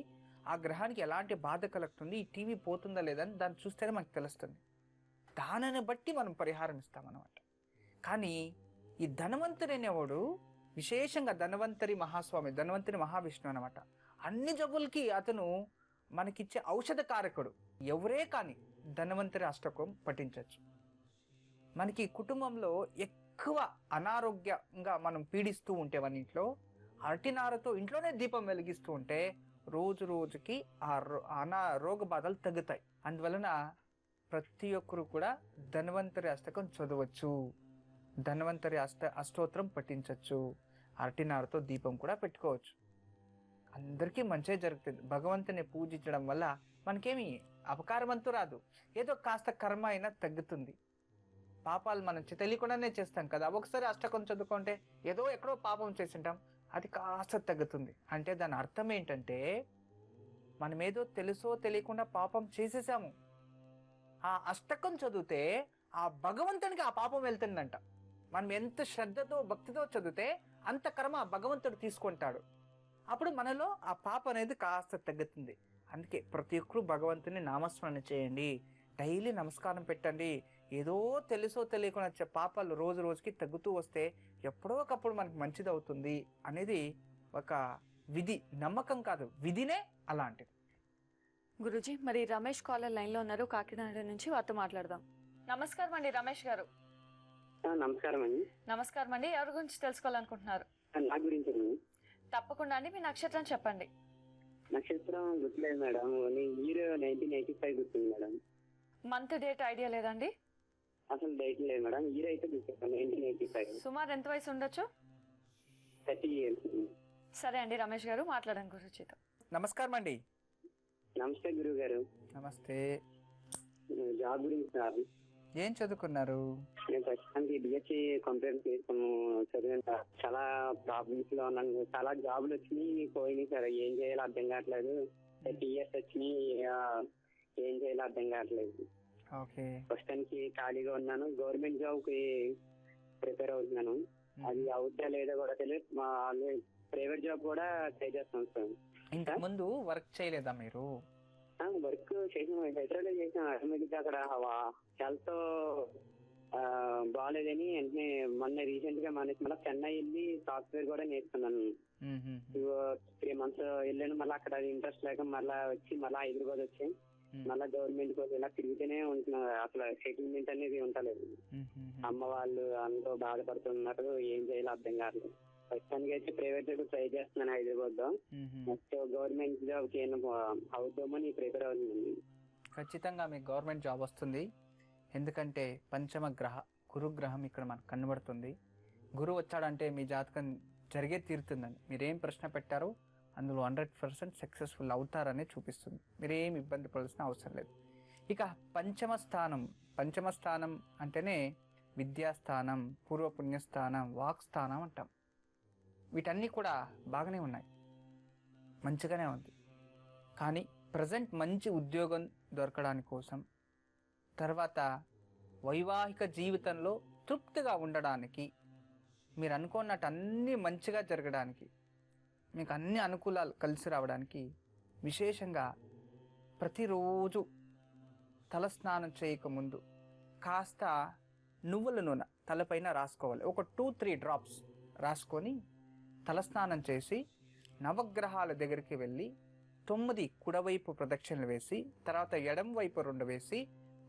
ఆ గ్రహానికి ఎలాంటి బాధ కలుగుతుంది, ఈ టీవీ పోతుందా లేదని దాన్ని చూస్తేనే మనకు తెలుస్తుంది. దానిని బట్టి మనం పరిహారం ఇస్తామన్నమాట. కానీ ఈ ధనవంతుడు అనేవాడు విశేషంగా ధన్వంతరి మహాస్వామి, ధన్వంతరి మహావిష్ణువు అనమాట. అన్ని జబ్బులకి అతను మనకిచ్చే ఔషధ కారకుడు. ఎవరే కానీ ధన్వంతరి అష్టకం పఠించవచ్చు. మనకి కుటుంబంలో ఎక్కువ అనారోగ్యంగా మనం పీడిస్తూ ఉంటే మన ఇంట్లో అరటినారతో ఇంట్లోనే దీపం వెలిగిస్తూ ఉంటే రోజు రోజుకి ఆ రోగ బాధలు తగ్గుతాయి. అందువలన ప్రతి ఒక్కరు కూడా ధన్వంతరి అష్టకం చదవచ్చు, ధన్వంతరి అష్టోత్తరం పఠించవచ్చు, అరటినారతో దీపం కూడా పెట్టుకోవచ్చు. అందరికీ మంచిగా జరుగుతుంది. భగవంతుని పూజించడం వల్ల మనకేమి అపకారమంతూ రాదు, ఏదో కాస్త కర్మ అయినా తగ్గుతుంది. పాపాలు మనం తెలియకుండానే చేస్తాం కదా, ఒకసారి అష్టకం చదువుకుంటే ఏదో ఎక్కడో పాపం చేసింటాం, అది కాస్త తగ్గుతుంది. అంటే దాని అర్థం ఏంటంటే మనం ఏదో తెలుసో తెలియకుండా పాపం చేసేసాము. ఆ అష్టకం చదివితే ఆ భగవంతునికి ఆ పాపం వెళ్తుందంట. మనం ఎంత శ్రద్ధతో భక్తితో చదివితే అంత కర్మ భగవంతుడు తీసుకుంటాడు. అప్పుడు మనలో ఆ పాప అనేది కాస్త తగ్గుతుంది. అందుకే ప్రతి ఒక్కరు భగవంతుని నామస్మరణ చేయండి, డైలీ నమస్కారం పెట్టండి. ఏదో తెలుసో తెలియకుండా పాపాలు రోజు రోజుకి తగ్గుతూ వస్తే ఎప్పుడో ఒకప్పుడు మనకి మంచిది అవుతుంది అనేది ఒక విధి, నమ్మకం కాదు, విధినే అలాంటిది. గురుజీ, మరి రమేష్ కాలర్ లైన్ లో ఉన్నారు, కాకినాడ నుంచి, వారితో మాట్లాడదాం. నమస్కారం అండి రమేష్ గారు. నమస్కారం అండి. నమస్కారం అండి, ఎవరి గురించి తెలుసుకోవాలనుకుంటున్నారు? నా గురించి తప్పకుండా అండి, మీ నక్షత్రం చెప్పండి. నక్షత్రం గుర్తులేదు మేడం, ఇయర్ 1985 గుర్తుంది మేడం. మంత్ డేట్ ఐడియా లేదండి? అసలు డేట్ లేదు మేడం, ఇయర్ అయితే గుర్తుంది 1985. సుమారు ఎంత వయసు ఉండొచ్చు? 30 years. సరే అండి రమేష్ గారు, మాట్లాడండి గురుజీతో. నమస్కారం అండి. నమస్తే గురువు గారు. నమస్తే. జాబ్ గురించి సార్. ఏం చదువుకున్నారు? నేను ప్రస్తుతానికి బిఎస్సీ కంప్యూటర్ చేసుకున్నాను, చదివాను సార్. చాలా ప్రాబ్లమ్స్ లో ఉన్నాను, చాలా జాబులు వచ్చినాయి, పోయినాయి సార్. ఏం చేయాలో అర్థం కావట్లేదు. 30 years వచ్చినాయి, ఏం చేయాలో అర్థం కావట్లేదు. ఓకే. ప్రస్తుతానికి ఖాళీగా ఉన్నాను, గవర్నమెంట్ జాబ్ కి ప్రిపేర్ అవుతున్నాను. అది అవుతా లేదో కూడా తెలియదు. మా ప్రైవేట్ జాబ్ కూడా ట్రై చేస్తాను సార్. ఇంతకు ముందు వర్క్ చేయలేదా మీరు? వర్క్ చేసాను, హైదరాబాద్ లో చేసాను. ఆటోమేటిక్ అక్కడ హెల్త్ బాగాలేదని వెంటనే మొన్న రీసెంట్ గా మళ్ళీ చెన్నై వెళ్ళి సాఫ్ట్వేర్ కూడా నేర్చుకున్నాను. 3 months వెళ్ళాను, మళ్ళీ అక్కడ ఇంట్రెస్ట్ లేక మళ్ళీ వచ్చి మళ్ళీ హైదరాబాద్ వచ్చి మళ్ళీ గవర్నమెంట్ కోసం ఇలా తిరుగుతూనే ఉంటున్నారు. అసలు సెటిల్మెంట్ అనేది ఉండలేదు. అమ్మ వాళ్ళు అందరూ బాధపడుతున్నారు, ఏం చేయాలో అర్థం కావట్లేదు. ప్రస్తుతానికి అయితే ప్రైవేట్ జాబ్ ట్రై చేస్తున్నాను హైదరాబాద్ లో. నెక్స్ట్ గవర్నమెంట్ జాబ్ కి అవుతామని ప్రిపేర్ అవుతుంది. ఖచ్చితంగా మీకు గవర్నమెంట్ జాబ్ వస్తుంది. ఎందుకంటే పంచమ గ్రహ గురుగ్రహం ఇక్కడ మనకు కనబడుతుంది. గురువు వచ్చాడంటే మీ జాతకం జరిగే తీరుతుందని. మీరేం ప్రశ్న పెట్టారో అందులో 100% సక్సెస్ఫుల్ అవుతారని చూపిస్తుంది. మీరేం ఇబ్బంది పడాల్సిన అవసరం లేదు. ఇక పంచమ స్థానం అంటేనే విద్యాస్థానం, పూర్వపుణ్యస్థానం, వాక్స్థానం అంటాం. వీటన్నీ కూడా బాగానే ఉన్నాయి, మంచిగానే ఉంది. కానీ ప్రజెంట్ మంచి ఉద్యోగం దొరకడానికి కోసం, తర్వాత వైవాహిక జీవితంలో తృప్తిగా ఉండడానికి, మీరు అనుకున్నట్టు అన్నీ మంచిగా జరగడానికి, మీకు అన్ని అనుకూలాలు కలిసి రావడానికి విశేషంగా ప్రతిరోజు తలస్నానం చేయకముందు కాస్త నువ్వుల నూనె తలపైన రాసుకోవాలి. ఒక 2-3 drops రాసుకొని తలస్నానం చేసి నవగ్రహాల దగ్గరికి వెళ్ళి 9 కుడవైపు ప్రదక్షిణలు వేసి, తర్వాత ఎడం వైపు 2 వేసి,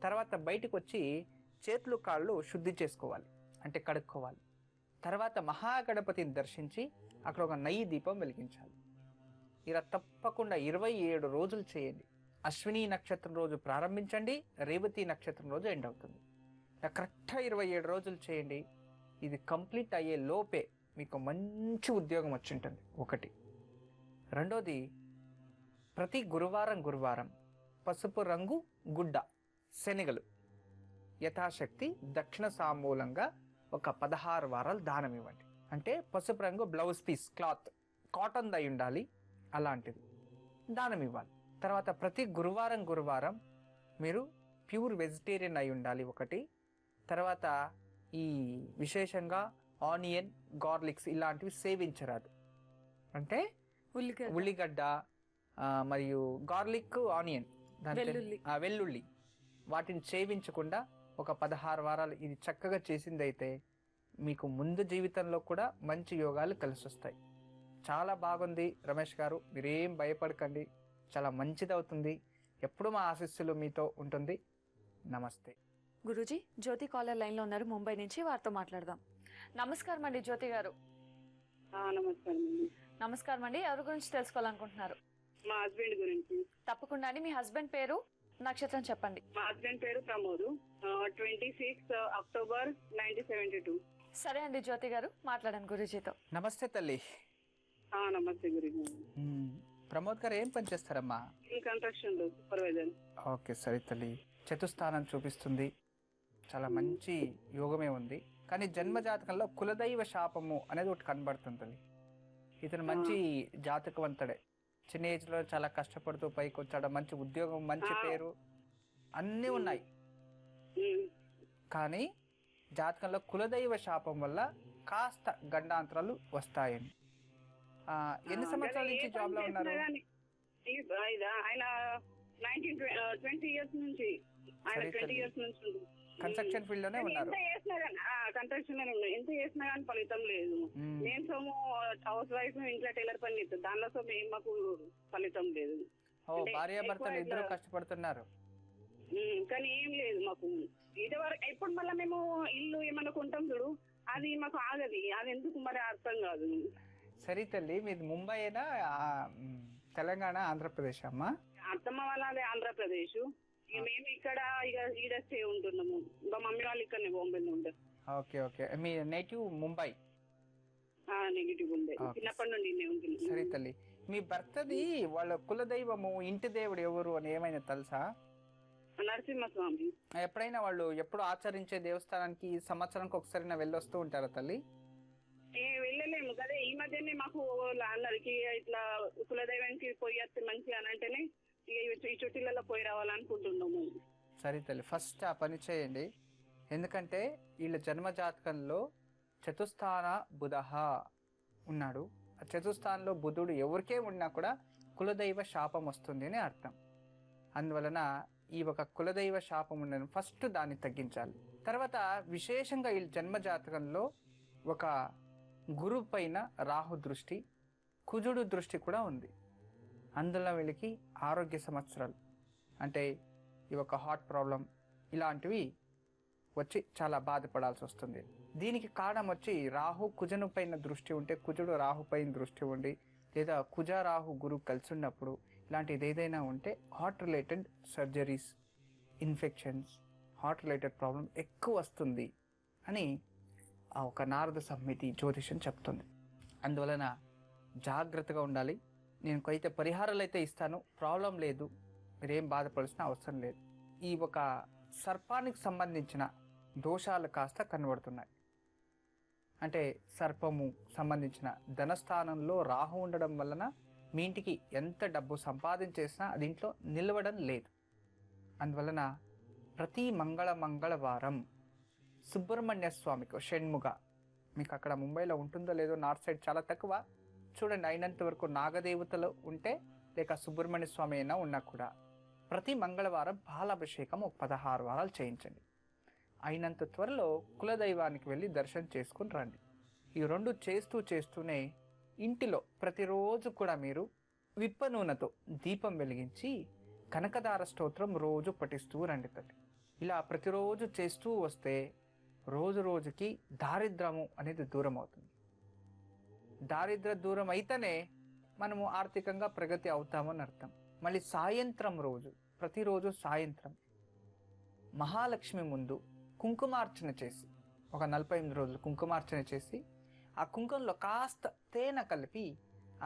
తర్వాత బయటకు వచ్చి చేతులు కాళ్ళు శుద్ధి చేసుకోవాలి, అంటే కడుక్కోవాలి. తర్వాత మహాగణపతిని దర్శించి అక్కడ ఒక నెయ్యి దీపం వెలిగించాలి. ఇలా తప్పకుండా 27 రోజులు చేయండి. అశ్విని నక్షత్రం రోజు ప్రారంభించండి, రేవతి నక్షత్రం రోజు ఎండ్ అవుతుంది. ఇలా కరెక్ట్గా 27 రోజులు చేయండి. ఇది కంప్లీట్ అయ్యే లోపే మీకు మంచి ఉద్యోగం వచ్చి ఉంటుంది. ఒకటి. రెండోది, ప్రతి గురువారం పసుపు రంగు గుడ్డ శనగలు యథాశక్తి దక్షిణ సామూలంగా ఒక 16 వారాలు దానం ఇవ్వండి. అంటే పసుపు రంగు బ్లౌజ్ పీస్ క్లాత్ కాటన్ దై ఉండాలి, అలాంటిది దానం ఇవ్వాలి. తర్వాత ప్రతి గురువారం మీరు ప్యూర్ వెజిటేరియన్ అయి ఉండాలి ఒకటి. తర్వాత ఈ విశేషంగా ఆనియన్ గార్లిక్స్ ఇలాంటివి సేవించరాదు. అంటే ఉల్లిగడ్డ మరియు గార్లిక్ ఆనియన్ వెల్లుల్లి వాటిని సేవించకుండా ఒక 16 వారాలు ఇది చక్కగా చేసిందైతే మీకు ముందు జీవితంలో కూడా మంచి యోగాలు కలిసి వస్తాయి. చాలా బాగుంది రమేష్ గారు, మీరేం భయపడకండి, చాలా మంచిదవుతుంది. ఎప్పుడు మా ఆశీస్సులు మీతో ఉంటుంది. నమస్తే. గురూజీ, జ్యోతి కాలర్ లైన్ లో ఉన్నారు ముంబై నుంచి, వారితో మాట్లాడదాం. నమస్కారం అండి జ్యోతి గారు. నమస్కారం అండి. ఎవరి గురించి తెలుసుకోవాలనుకుంటున్నారు? మా హస్బెండ్ గురించి. తప్పకుండా అండి. మీ హస్బెండ్ పేరు నక్షత్రం చెప్పండి. మా హస్బెండ్ పేరు ప్రమోద్, 26 అక్టోబర్ 1972. సరే అండి జ్యోతి గారు, మాట్లాడండి గురూజీతో. నమస్తే తల్లి. నమస్తే గురుజీ. ప్రమోద్ గారు ఏం పని చేస్తారమ్మా? Construction supervisor. ఓకే, సరే తల్లి. చతుస్థానం చూపిస్తుంది, చాలా మంచి యోగమే ఉంది. కానీ జన్మ జాతకంలో కులదైవ శాపము అనేది ఒకటి కనబడుతుంది తల్లి. ఇతను మంచి జాతకవంతుడే, చిన్న ఏజ్ లో చాలా కష్టపడుతూ పైకి వచ్చాడు, మంచి ఉద్యోగం, మంచి పేరు అన్నీ ఉన్నాయి. కానీ జాతకంలో కులదైవ శాపం వల్ల కాస్త గండాంతరాలు వస్తాయని. ఎన్ని సంవత్సరాల నుంచి జాబ్ లో ఉన్నారు? ఆయన 20 years నుంచి, ఆయన 20 years నుంచి కన్స్ట్రక్షన్ ఫీల్డ్ లోనే ఉన్నారు. కన్స్ట్రక్షన్ ఎంత చేసినా కానీ ఫలితం లేదు. నేను సోము హౌస్ వైఫ్, ఇంట్లో టైలర్ పని చేస్తాను, దానిలో సోము ఏం మాకు ఫలితం లేదు. భార్యాభర్తలు ఇద్దరు కష్టపడుతున్నారు కానీ ఏం లేదు మాకు. ఇదివరకు ఇప్పుడు మళ్ళీ మేము ఇల్లు ఏమన్నా కొంటాం చూడు, అది మాకు ఆగది, అది ఎందుకు మరి అర్థం కాదు. సరే తల్లి, మీది ముంబై అయినా తెలంగాణ ఆంధ్రప్రదేశ్ అమ్మా? అత్తమ్మ వాళ్ళది ఆంధ్రప్రదేశ్, మేము ఇక్కడ ఈడ స్టే ఉంటున్నాము. మా మమ్మీ వాళ్ళు ఇక్కడ బాంబేలో ఉంటారు. ఓకే ఓకే, మీ నేటివ్ ముంబై? నెగిటివ్ ఉంది, చిన్నప్పటి నుండి ఉంటున్నాం. సరే తల్లి, మీ భర్తది వాళ్ళ కులదైవము ఇంటి దేవుడు ఎవరు అని ఏమైనా తెలుసా? నరసింహస్వామి. ఎప్పుడైనా వాళ్ళు ఎప్పుడు ఆచరించే దేవస్థానానికి సంవత్సరానికి ఒకసారి వెళ్ళొస్తూ ఉంటారా తల్లి? వెళ్ళలేము కదా, ఈ మధ్యనే మాకు అందరికి ఇట్లా కులదైవానికి పోయి వస్తే మంచి అని అంటేనే ఈ చుట్టీలలో పోయి రావాలనుకుంటున్నాము. సరే తల్లి, ఫస్ట్ ఆ పని చేయండి. ఎందుకంటే వీళ్ళ జన్మ జాతకంలో చతుస్థాన బుధ ఉన్నాడు. ఆ చతుస్థానంలో బుధుడు ఎవరికే ఉన్నా కూడా కులదైవ శాపం వస్తుంది అని అర్థం. అందువలన ఈ ఒక కులదైవ శాపం ఉండను ఫస్ట్ దాన్ని తగ్గించాలి. తర్వాత విశేషంగా ఈ జన్మ జాతకంలో ఒక గురువు పైన రాహు దృష్టి, కుజుడు దృష్టి కూడా ఉంది. అందులో వీళ్ళకి ఆరోగ్య సమస్యలు అంటే ఈ ఒక హార్ట్ ప్రాబ్లం ఇలాంటివి వచ్చి చాలా బాధపడాల్సి వస్తుంది. దీనికి కారణం వచ్చి రాహు కుజను పైన దృష్టి ఉంటే, కుజుడు రాహు పైన దృష్టి ఉండి, లేదా కుజ రాహు గురువు కలిసి ఉన్నప్పుడు ఇలాంటిది ఏదైనా ఉంటే heart related surgeries, infections, heart related problem ఎక్కువ వస్తుంది అని ఆ ఒక నారద సమితి జ్యోతిష్యం చెప్తుంది. అందువలన జాగ్రత్తగా ఉండాలి. నేను అయితే పరిహారాలు అయితే ఇస్తాను, ప్రాబ్లం లేదు, మీరేం బాధపడాల్సిన అవసరం లేదు. ఈ ఒక సర్పానికి సంబంధించిన దోషాలు కాస్త కనబడుతున్నాయి. అంటే సర్పము సంబంధించిన ధనస్థానంలో రాహు ఉండడం వలన మీ ఇంటికి ఎంత డబ్బు సంపాదించేసినా అది ఇంట్లో నిలవడం లేదు. అందువలన ప్రతి మంగళవారం సుబ్రహ్మణ్య స్వామికి షణ్ముఖ, మీకు అక్కడ ముంబైలో ఉంటుందో లేదో, నార్త్ సైడ్ చాలా తక్కువ, చూడండి అయినంత వరకు నాగదేవతలు ఉంటే లేక సుబ్రహ్మణ్య స్వామి అయినా ఉన్నా కూడా ప్రతి మంగళవారం పాలాభిషేకం ఒక 16 వారాలు చేయించండి. అయినంత త్వరలో కులదైవానికి వెళ్ళి దర్శనం చేసుకుని రండి. ఈ రెండు చేస్తూనే ఇంటిలో ప్రతిరోజు కూడా మీరు విప్ప నూనెతో దీపం వెలిగించి కనకదార స్తోత్రం రోజు పఠిస్తూ రండి తల్లి. ఇలా ప్రతిరోజు చేస్తూ వస్తే రోజు రోజుకి దారిద్రము అనేది దూరం అవుతుంది. దారిద్ర దూరం అయితేనే మనము ఆర్థికంగా ప్రగతి అవుతామని అర్థం. మళ్ళీ సాయంత్రం రోజు, ప్రతిరోజు సాయంత్రం మహాలక్ష్మి ముందు కుంకుమార్చన చేసి, ఒక 48 రోజులు కుంకుమార్చన చేసి, ఆ కుంకుమలో కాస్త తేనె కలిపి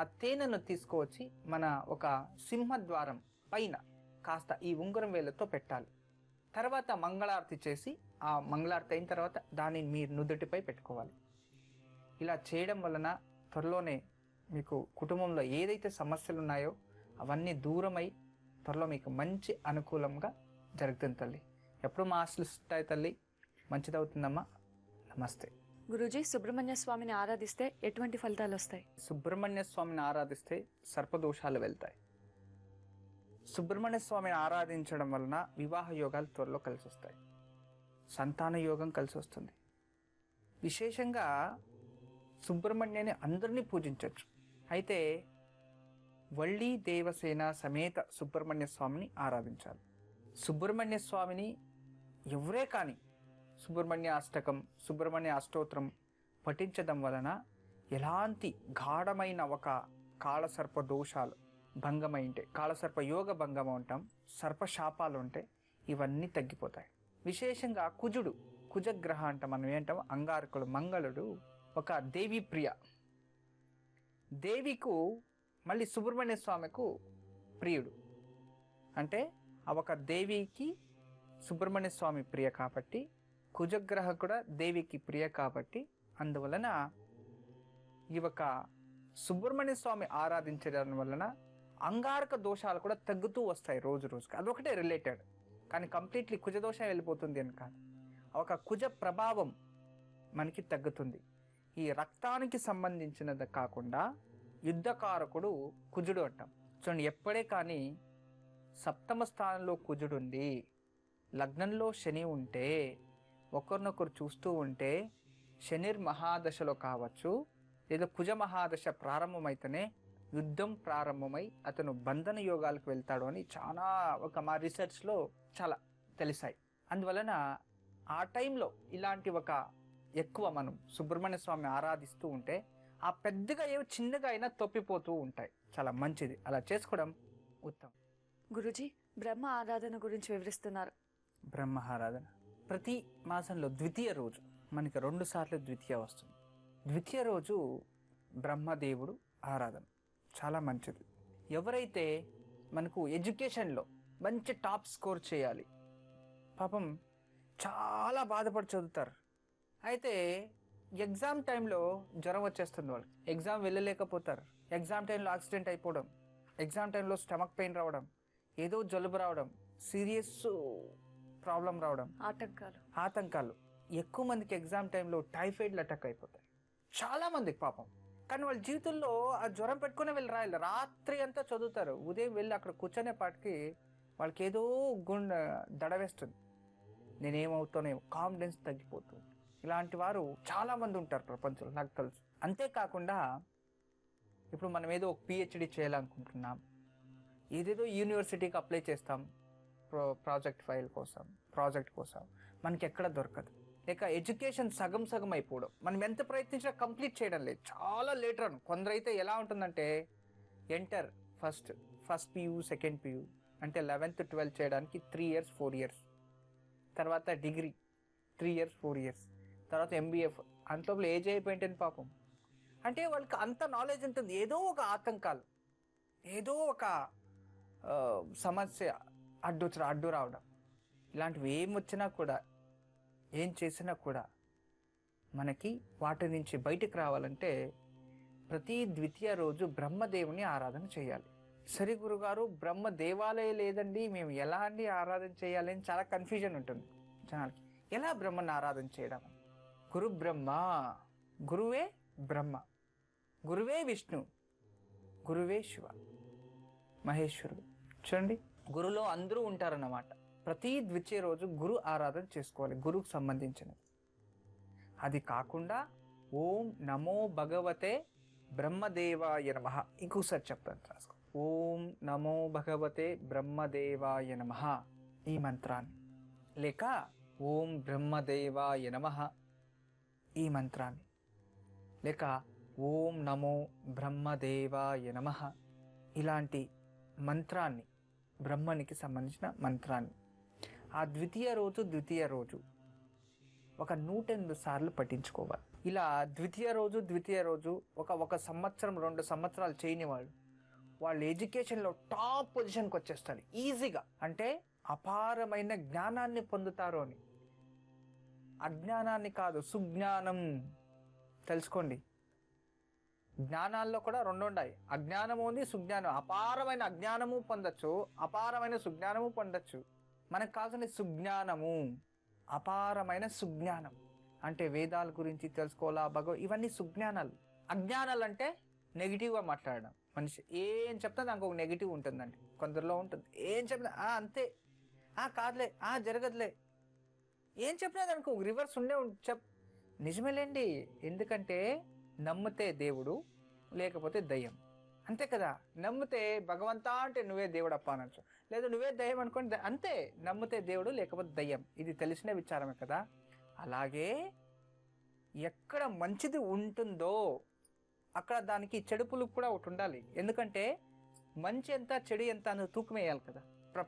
ఆ తేనెను తీసుకువచ్చి మన ఒక సింహద్వారం పైన కాస్త ఈ ఉంగరం వేలతో పెట్టాలి. తర్వాత మంగళారతి చేసి ఆ మంగళారతి అయిన తర్వాత దాన్ని మీరు నుదుటిపై పెట్టుకోవాలి. ఇలా చేయడం వలన త్వరలోనే మీకు కుటుంబంలో ఏదైతే సమస్యలు ఉన్నాయో అవన్నీ దూరమై త్వరలో మీకు మంచి అనుకూలంగా జరుగుతుంది తల్లి. ఎప్పుడు మా ఆశిస్తాయి తల్లి, మంచిదవుతుందమ్మా. నమస్తే. గురూజీ, సుబ్రహ్మణ్య స్వామిని ఆరాధిస్తే ఎటువంటి ఫలితాలు వస్తాయి? సుబ్రహ్మణ్య స్వామిని ఆరాధిస్తే సర్పదోషాలు వెళ్తాయి. సుబ్రహ్మణ్య స్వామిని ఆరాధించడం వలన వివాహ యోగాలు త్వరలో కలిసి వస్తాయి, సంతాన యోగం కలిసి వస్తుంది. విశేషంగా సుబ్రహ్మణ్యాన్ని అందరినీ పూజించవచ్చు. అయితే వళ్ళీ దేవసేన సమేత సుబ్రహ్మణ్య స్వామిని ఆరాధించాలి. సుబ్రహ్మణ్య స్వామిని ఎవరే కానీ సుబ్రహ్మణ్య అష్టకం, సుబ్రహ్మణ్య అష్టోత్తరం పఠించడం వలన ఎలాంటి గాఢమైన ఒక కాళసర్ప దోషాలు భంగమై ఉంటే, కాళసర్ప యోగ భంగం ఉంటాం, సర్పశాపాలు ఉంటే ఇవన్నీ తగ్గిపోతాయి. విశేషంగా కుజుడు, కుజగ్రహ అంటాం, మనం ఏంటాం, అంగారకుడు మంగళుడు ఒక దేవి ప్రియ. దేవికు మళ్ళీ సుబ్రహ్మణ్య స్వామికు ప్రియుడు. అంటే ఆ ఒక దేవికి సుబ్రహ్మణ్య స్వామి ప్రియ కాబట్టి, కుజగ్రహ కూడా దేవికి ప్రియ కాబట్టి, అందువలన ఈ ఒక సుబ్రహ్మణ్య స్వామి ఆరాధించడం వలన అంగారక దోషాలు కూడా తగ్గుతూ వస్తాయి రోజు రోజుకి. అదొకటే రిలేటెడ్, కానీ కంప్లీట్లీ కుజదోషం వెళ్ళిపోతుంది అని కాదు. ఒక కుజ ప్రభావం మనకి తగ్గుతుంది. ఈ రక్తానికి సంబంధించినది కాకుండా యుద్ధకారకుడు కుజుడు అంటాం. చూడండి, ఎప్పుడే కానీ సప్తమ స్థానంలో కుజుడుండి లగ్నంలో శని ఉంటే, ఒకరినొకరు చూస్తూ ఉంటే, శనిర్ మహాదశలో కావచ్చు లేదా కుజ మహాదశ ప్రారంభమైతేనే యుద్ధం ప్రారంభమై అతను బంధన యోగాలకు వెళ్తాడు అని చాలా మా రీసెర్చ్లో చాలా తెలిసాయి. అందువలన ఆ టైంలో ఇలాంటి ఒక ఎక్కువ మనం సుబ్రహ్మణ్య స్వామిని ఆరాధిస్తూ ఉంటే ఆ పెద్దగా ఏవో చిన్నగా అయినా తప్పిపోతూ ఉంటాయి. చాలా మంచిది, అలా చేసుకోవడం ఉత్తమం. గురూజీ, బ్రహ్మ ఆరాధన గురించి వివరిస్తున్నారు. బ్రహ్మ ఆరాధన ప్రతి మాసంలో ద్వితీయ రోజు మనకి 2 సార్లు ద్వితీయ వస్తుంది. ద్వితీయ రోజు బ్రహ్మదేవుడు ఆరాధన చాలా మంచిది. ఎవరైతే మనకు ఎడ్యుకేషన్లో మంచి టాప్ స్కోర్ చేయాలి, పాపం చాలా బాధపడి చదువుతారు, అయితే ఎగ్జామ్ టైంలో జ్వరం వచ్చేస్తుంది, వాళ్ళు ఎగ్జామ్ వెళ్ళలేకపోతారు, ఎగ్జామ్ టైంలో యాక్సిడెంట్ అయిపోవడం, ఎగ్జామ్ టైంలో స్టమక్ పెయిన్ రావడం, ఏదో జలుబు రావడం, సీరియస్ ప్రాబ్లం రావడం, ఆటంకాలు. ఎక్కువ మందికి ఎగ్జామ్ టైంలో టైఫాయిడ్లు అటాక్ అయిపోతాయి, చాలా మందికి పాపం. కానీ వాళ్ళ జీవితంలో ఆ జ్వరం పెట్టుకునే వెళ్ళి రాయాలి, రాత్రి అంతా చదువుతారు, ఉదయం వెళ్ళి అక్కడ కూర్చునే పాటికి వాళ్ళకి ఏదో దడవేస్తుంది, నేనేమవుతానేమో, కాన్ఫిడెన్స్ తగ్గిపోతుంది. ఇలాంటి వారు చాలామంది ఉంటారు ప్రపంచంలో, నాకు తెలుసు. అంతేకాకుండా ఇప్పుడు మనం ఏదో ఒక పిహెచ్డి చేయాలనుకుంటున్నాం, ఏదేదో యూనివర్సిటీకి అప్లై చేస్తాం ప్రాజెక్ట్ కోసం, మనకి ఎక్కడ దొరకదు. లేక ఎడ్యుకేషన్ సగం అయిపోవడం, మనం ఎంత ప్రయత్నించినా కంప్లీట్ చేయడం లేదు, చాలా లేట్ రన్. కొందరైతే ఎలా ఉంటుందంటే enter first PU, second PU అంటే 11th 12th చేయడానికి 3 years 4 years, తర్వాత డిగ్రీ 3 years 4 years, తర్వాత ఎంబీఏ, అంతలోపల ఏజ్ అయిపోయింటుంది పాపం. అంటే వాళ్ళకి అంత నాలెడ్జ్ ఉంటుంది, ఏదో ఒక ఆతంకాలు, ఏదో ఒక సమస్య అడ్డు రావడం, ఇలాంటివి ఏం వచ్చినా కూడా, ఏం చేసినా కూడా మనకి వాటి నుంచి బయటకు రావాలంటే ప్రతి ద్వితీయ రోజు బ్రహ్మదేవుని ఆరాధన చేయాలి. సరే గురుగారు, బ్రహ్మ దేవాలయం లేదండి, మేము ఎలా అండి ఆరాధన చేయాలి అని చాలా కన్ఫ్యూజన్ ఉంటుంది జనాలకి. ఎలా బ్రహ్మని ఆరాధన చేయడం? గురు బ్రహ్మ, గురువే బ్రహ్మ, గురువే విష్ణు, గురువే శివ, మహేశ్వరుడు. చూడండి, గురులో అందరూ ఉంటారన్నమాట. ప్రతి ద్వితీయ రోజు గురు ఆరాధన చేసుకోవాలి, గురువుకు సంబంధించినది. అది కాకుండా ఓం నమో భగవతే బ్రహ్మదేవాయ నమః, ఇంకోసారి చెప్తాను, రాసుకో. ఓం నమో భగవతే బ్రహ్మదేవాయ నమః ఈ మంత్రాన్ని, లేక ఓం బ్రహ్మదేవాయ నమః ఈ మంత్రాన్ని, లేక ఓం నమో బ్రహ్మదేవాయ నమః ఇలాంటి మంత్రాన్ని, బ్రహ్మనికి సంబంధించిన మంత్రాన్ని ఆ ద్వితీయ రోజు ఒక 108 సార్లు పఠించుకోవాలి. ఇలా ద్వితీయ రోజు ఒక సంవత్సరం 2 సంవత్సరాలు చేయని వాళ్ళు వాళ్ళు ఎడ్యుకేషన్లో టాప్ పొజిషన్కి వచ్చేస్తారు ఈజీగా. అంటే అపారమైన జ్ఞానాన్ని పొందుతారు అని. అజ్ఞానాన్ని కాదు, సుజ్ఞానం. తెలుసుకోండి, జ్ఞానాల్లో కూడా రెండు ఉన్నాయి. అజ్ఞానము ఉంది, సుజ్ఞానం. అపారమైన అజ్ఞానము పొందొచ్చు, అపారమైన సుజ్ఞానము పొందొచ్చు. మనకు కావాల్సిన సుజ్ఞానము, అపారమైన సుజ్ఞానం. అంటే వేదాల గురించి తెలుసుకోవాలా, ఇవన్నీ సుజ్ఞానాలు. అజ్ఞానాలు అంటే నెగిటివ్గా మాట్లాడడం. మనిషి ఏం చెప్తా దానికి ఒక నెగిటివ్ ఉంటుందండి, కొందరిలో ఉంటుంది. ఏం చెప్పినా అంతే, కాదులే, జరగదులే, ఏం చెప్పినా దానికి ఒక రివర్స్ నిజమేలేండి. ఎందుకంటే నమ్మితే దేవుడు, లేకపోతే దయ్యం. అంతే కదా. నమ్మితే భగవంతా అంటే నువ్వే దేవుడు అప్ప అనొచ్చు, లేదు నువ్వే దయ్యం అనుకోండి అంతే. నమ్మితే దేవుడు, లేకపోతే దయ్యం. ఇది తెలిసిన విచారమే కదా. అలాగే ఎక్కడ మంచిది ఉంటుందో అక్కడ దానికి చెడు పులుపు కూడా ఒకటి ఉండాలి. ఎందుకంటే మంచి ఎంత చెడు ఎంత అని తూకం వేయాలి కదా.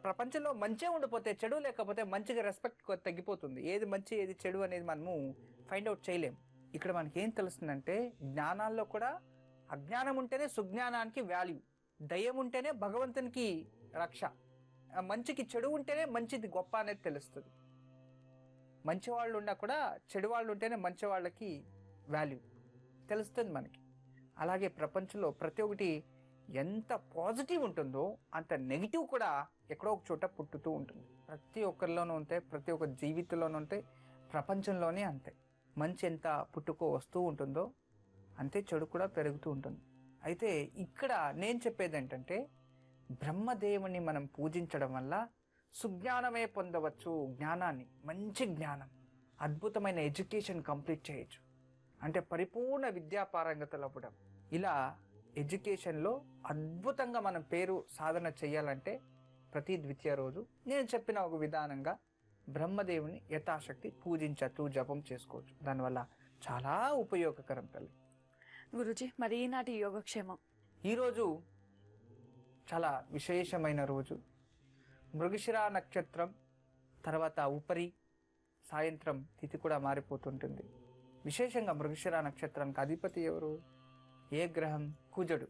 ప్రపంచంలో మంచే ఉండిపోతే చెడు లేకపోతే మంచిగా రెస్పెక్ట్ తగ్గిపోతుంది. ఏది మంచి ఏది చెడు అనేది మనము ఫైండ్ అవుట్ చేయలేం. ఇక్కడ మనకి ఏం తెలుస్తుందంటే జ్ఞానాల్లో కూడా అజ్ఞానం ఉంటేనే సుజ్ఞానానికి వాల్యూ, దయ్యం ఉంటేనే భగవంతునికి రక్ష, మంచికి చెడు ఉంటేనే మంచిది గొప్ప అనేది తెలుస్తుంది. మంచి వాళ్ళు ఉన్నా కూడా చెడు వాళ్ళు ఉంటేనే మంచి వాళ్ళకి వాల్యూ తెలుస్తుంది మనకి. అలాగే ప్రపంచంలో ప్రతి ఒక్కటి ఎంత పాజిటివ్ ఉంటుందో అంత నెగిటివ్ కూడా ఎక్కడో ఒక చోట పుట్టుతూ ఉంటుంది. ప్రతి ఒక్కరిలోనూ ఉంటాయి, ప్రతి ఒక్క జీవితంలోనూ ఉంటాయి, ప్రపంచంలోనే అంతే. మంచి ఎంత పుట్టుకో వస్తూ ఉంటుందో అంతే చెడు కూడా పెరుగుతూ ఉంటుంది. అయితే ఇక్కడ నేను చెప్పేది ఏంటంటే బ్రహ్మదేవుని మనం పూజించడం వల్ల సుజ్ఞానమే పొందవచ్చు. జ్ఞానాన్ని, మంచి జ్ఞానం, అద్భుతమైన ఎడ్యుకేషన్ కంప్లీట్ చేయొచ్చు. అంటే పరిపూర్ణ విద్యాపారంగతలు అవ్వడం. ఇలా ఎడ్యుకేషన్లో అద్భుతంగా మనం పేరు సాధన చేయాలంటే ప్రతి ద్వితీయ రోజు నేను చెప్పిన ఒక విధానంగా బ్రహ్మదేవుని యథాశక్తి పూజించచ్చు, జపం చేసుకోవచ్చు. దానివల్ల చాలా ఉపయోగకరం తల్లి. గురుజీ, మరి ఈనాటి యోగక్షేమం? ఈరోజు చాలా విశేషమైన రోజు. మృగశిర నక్షత్రం తర్వాత ఉపరి సాయంత్రం తిథి కూడా మారిపోతుంటుంది. విశేషంగా మృగశిర నక్షత్రానికి అధిపతి ఎవరు? ఏ గ్రహం? కుజుడు.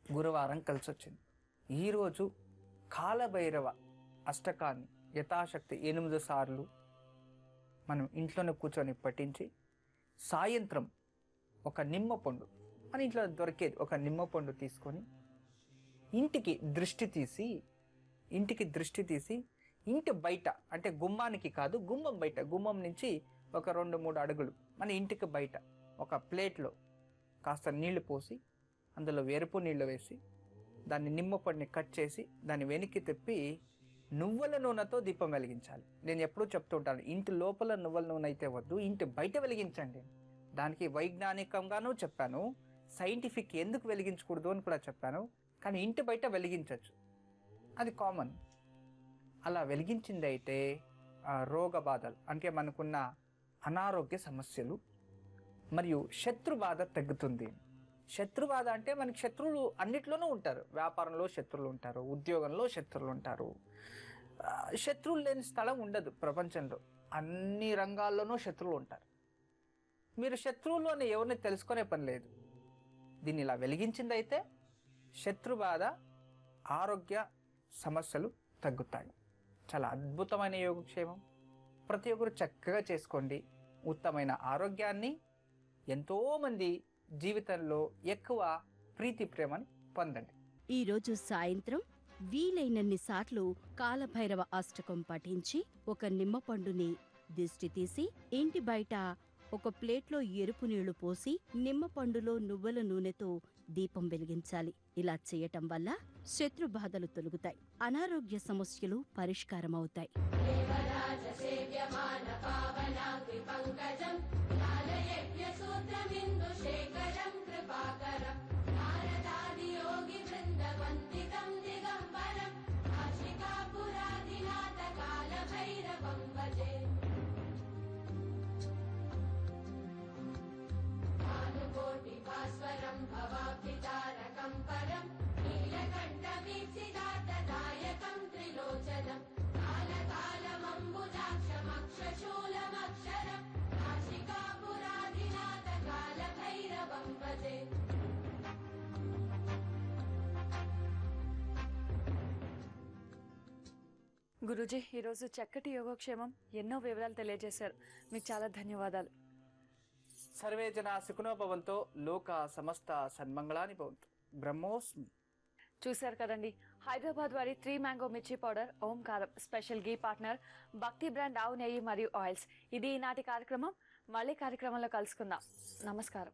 గురువారం కలిసి వచ్చింది. ఈరోజు కాలభైరవ అష్టకాన్ని యథాశక్తి 8 సార్లు మనం ఇంట్లోనే కూర్చొని పఠించి సాయంత్రం ఒక నిమ్మపండు, మన ఇంట్లో దొరికేది ఒక నిమ్మపండు తీసుకొని ఇంటికి దృష్టి తీసి ఇంటి బయట, అంటే గుమ్మానికి కాదు, గుమ్మం బయట, గుమ్మం నుంచి ఒక 2-3 అడుగులు మన ఇంటికి బయట ఒక ప్లేట్లో కాస్త నీళ్లు పోసి అందులో ఎరుపు నీళ్లు వేసి దాన్ని నిమ్మపండుని కట్ చేసి దాన్ని వెనక్కి తిప్పి నువ్వుల నూనెతో దీపం వెలిగించాలి. నేను ఎప్పుడూ చెప్తూ ఉంటాను, ఇంటి లోపల నువ్వుల నూనె అయితే వద్దు, ఇంటి బయట వెలిగించండి. దానికి వైజ్ఞానికంగానూ చెప్పాను, సైంటిఫిక్ ఎందుకు వెలిగించకూడదు అని కూడా చెప్పాను. కానీ ఇంటి బయట వెలిగించవచ్చు, అది కామన్. అలా వెలిగించింది అయితే రోగ బాధలు, అంటే మనకున్న అనారోగ్య సమస్యలు మరియు శత్రు బాధ తగ్గుతుంది. శత్రు బాధ అంటే మనకి శత్రువులు అన్నిట్లోనూ ఉంటారు. వ్యాపారంలో శత్రువులు ఉంటారు, ఉద్యోగంలో శత్రువులు ఉంటారు. శత్రువులు లేని స్థలం ఉండదు ప్రపంచంలో. అన్ని రంగాల్లోనూ శత్రువులు ఉంటారు. మీరు శత్రువులోని ఎవరిని తెలుసుకునే పని లేదు. దీన్ని ఇలా వెలిగించింది అయితే శత్రు బాధ, ఆరోగ్య సమస్యలు తగ్గుతాయి. చాలా అద్భుతమైన యోగక్షేమం. ప్రతి ఒక్కరు చక్కగా చేసుకోండి. ఉత్తమైన ఆరోగ్యాన్ని, ఎంతోమంది జీవితంలో ఎక్కువ ప్రీతి ప్రేమని పొందండి. ఈరోజు సాయంత్రం వీలైనన్ని సార్లు కాలభైరవ అష్టకం పఠించి ఒక నిమ్మపండుని దిష్టి తీసి ఇంటి బయట ఒక ప్లేట్లో ఎరుపు నీళ్లు పోసి నిమ్మపండులో నువ్వుల నూనెతో దీపం వెలిగించాలి. ఇలా చేయటం వల్ల శత్రు బాధలు తొలగుతాయి, అనారోగ్య సమస్యలు పరిష్కారమవుతాయి. నీలకంఠమీప్సిదాతదాయకం త్రిలోచనం కాలకాలమంబుజాక్షమక్ష గురూజీ, ఈరోజు చక్కటి యోగక్షేమం ఎన్నో వివరాలు తెలియజేశారు. మీకు చాలా ధన్యవాదాలు. సర్వే జన సుఖినో భవంతో, లోక సమస్త సన్మంగళాని భవంతు. బ్రహ్మోస్మి. చూశారు కదండి, హైదరాబాద్ వారి 3 మ్యాంగో మిర్చి పౌడర్ ఓంకారం స్పెషల్ గీ పార్ట్నర్ భక్తి బ్రాండ్ ఆవు నెయ్యి మరియు ఆయిల్స్. ఇది ఈనాటి కార్యక్రమం. మళ్ళీ కార్యక్రమంలో కలుసుకుందాం. నమస్కారం.